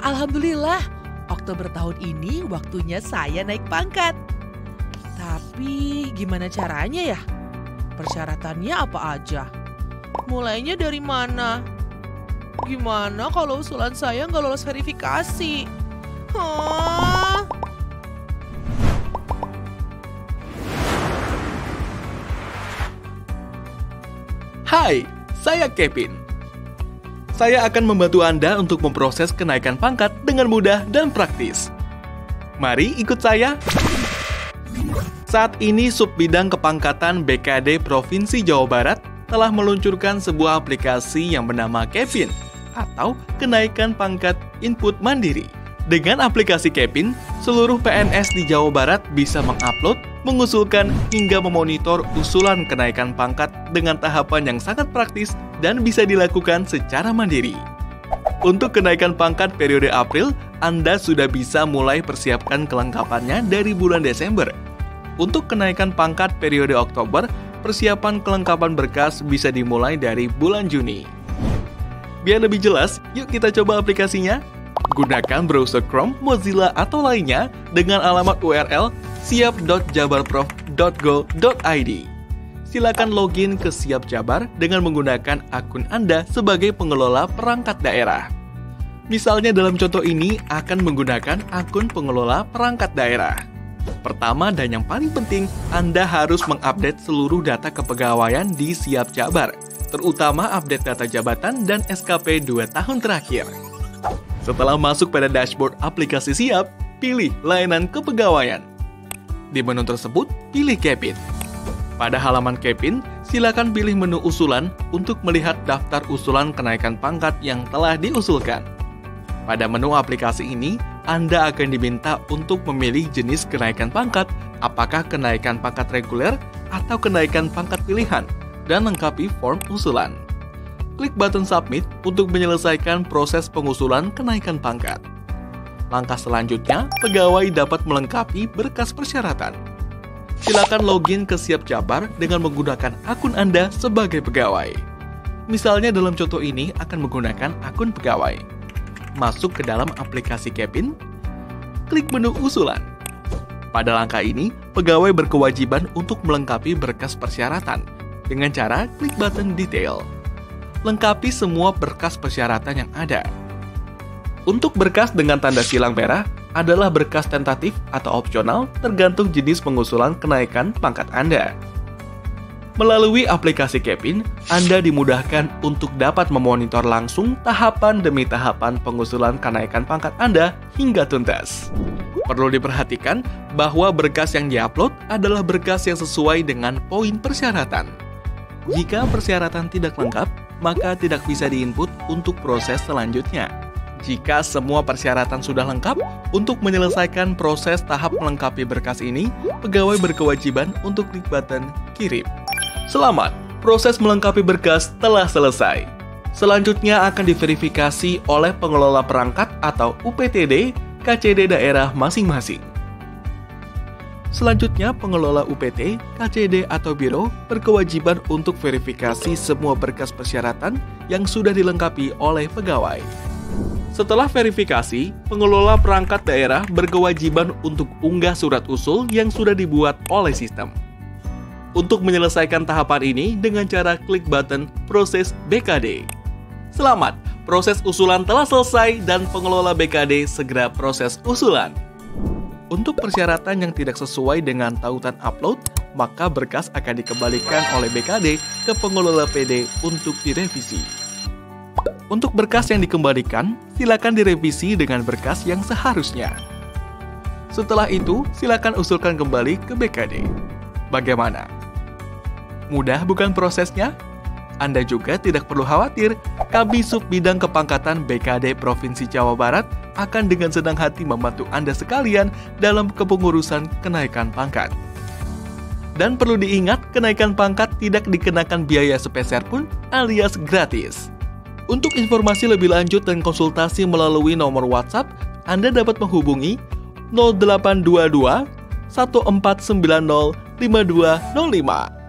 Alhamdulillah. Oktober tahun ini waktunya saya naik pangkat. Tapi gimana caranya ya? Persyaratannya apa aja? Mulainya dari mana? Gimana kalau usulan saya nggak lolos verifikasi? Hah? Hai, saya Kevin. Saya akan membantu Anda untuk memproses kenaikan pangkat dengan mudah dan praktis. Mari ikut saya. Saat ini Subbidang Kepangkatan BKD Provinsi Jawa Barat telah meluncurkan sebuah aplikasi yang bernama Kevin atau Kenaikan Pangkat Input Mandiri. Dengan aplikasi Kevin, seluruh PNS di Jawa Barat bisa mengupload, mengusulkan, hingga memonitor usulan kenaikan pangkat dengan tahapan yang sangat praktis dan bisa dilakukan secara mandiri. Untuk kenaikan pangkat periode April, Anda sudah bisa mulai persiapkan kelengkapannya dari bulan Desember. Untuk kenaikan pangkat periode Oktober, persiapan kelengkapan berkas bisa dimulai dari bulan Juni. Biar lebih jelas, yuk kita coba aplikasinya. Gunakan browser Chrome, Mozilla, atau lainnya dengan alamat URL siap.jabarprof.go.id. Silakan login ke Siap Jabar dengan menggunakan akun Anda sebagai pengelola perangkat daerah. Misalnya dalam contoh ini akan menggunakan akun pengelola perangkat daerah. Pertama dan yang paling penting, Anda harus mengupdate seluruh data kepegawaian di Siap Jabar, terutama update data jabatan dan SKP 2 tahun terakhir. Setelah masuk pada dashboard aplikasi Siap, pilih layanan kepegawaian. Di menu tersebut, pilih Kevin. Pada halaman Kevin, silakan pilih menu usulan untuk melihat daftar usulan kenaikan pangkat yang telah diusulkan. Pada menu aplikasi ini, Anda akan diminta untuk memilih jenis kenaikan pangkat, apakah kenaikan pangkat reguler atau kenaikan pangkat pilihan, dan lengkapi form usulan. Klik button Submit untuk menyelesaikan proses pengusulan kenaikan pangkat. Langkah selanjutnya, pegawai dapat melengkapi berkas persyaratan. Silakan login ke Siap Jabar dengan menggunakan akun Anda sebagai pegawai. Misalnya dalam contoh ini akan menggunakan akun pegawai. Masuk ke dalam aplikasi Kevin, klik menu usulan. Pada langkah ini, pegawai berkewajiban untuk melengkapi berkas persyaratan dengan cara klik button Detail. Lengkapi semua berkas persyaratan yang ada. Untuk berkas dengan tanda silang merah adalah berkas tentatif atau opsional tergantung jenis pengusulan kenaikan pangkat Anda. Melalui aplikasi Kevin, Anda dimudahkan untuk dapat memonitor langsung tahapan demi tahapan pengusulan kenaikan pangkat Anda hingga tuntas. Perlu diperhatikan bahwa berkas yang diupload adalah berkas yang sesuai dengan poin persyaratan. Jika persyaratan tidak lengkap, maka tidak bisa diinput untuk proses selanjutnya. Jika semua persyaratan sudah lengkap, untuk menyelesaikan proses tahap melengkapi berkas ini, pegawai berkewajiban untuk klik button Kirim. Selamat, proses melengkapi berkas telah selesai. Selanjutnya akan diverifikasi oleh pengelola perangkat atau UPTD KCD daerah masing-masing. Selanjutnya, pengelola UPT, KCD, atau Biro berkewajiban untuk verifikasi semua berkas persyaratan yang sudah dilengkapi oleh pegawai. Setelah verifikasi, pengelola perangkat daerah berkewajiban untuk unggah surat usul yang sudah dibuat oleh sistem. Untuk menyelesaikan tahapan ini dengan cara klik button Proses BKD. Selamat, proses usulan telah selesai dan pengelola BKD segera proses usulan. Untuk persyaratan yang tidak sesuai dengan tautan upload, maka berkas akan dikembalikan oleh BKD ke pengelola PD untuk direvisi. Untuk berkas yang dikembalikan, silakan direvisi dengan berkas yang seharusnya. Setelah itu, silakan usulkan kembali ke BKD. Bagaimana? Mudah bukan prosesnya? Anda juga tidak perlu khawatir, kami Subbidang Kepangkatan BKD Provinsi Jawa Barat akan dengan senang hati membantu Anda sekalian dalam kepengurusan kenaikan pangkat. Dan perlu diingat, kenaikan pangkat tidak dikenakan biaya sepeser pun alias gratis. Untuk informasi lebih lanjut dan konsultasi melalui nomor WhatsApp, Anda dapat menghubungi 0822 1490 5205.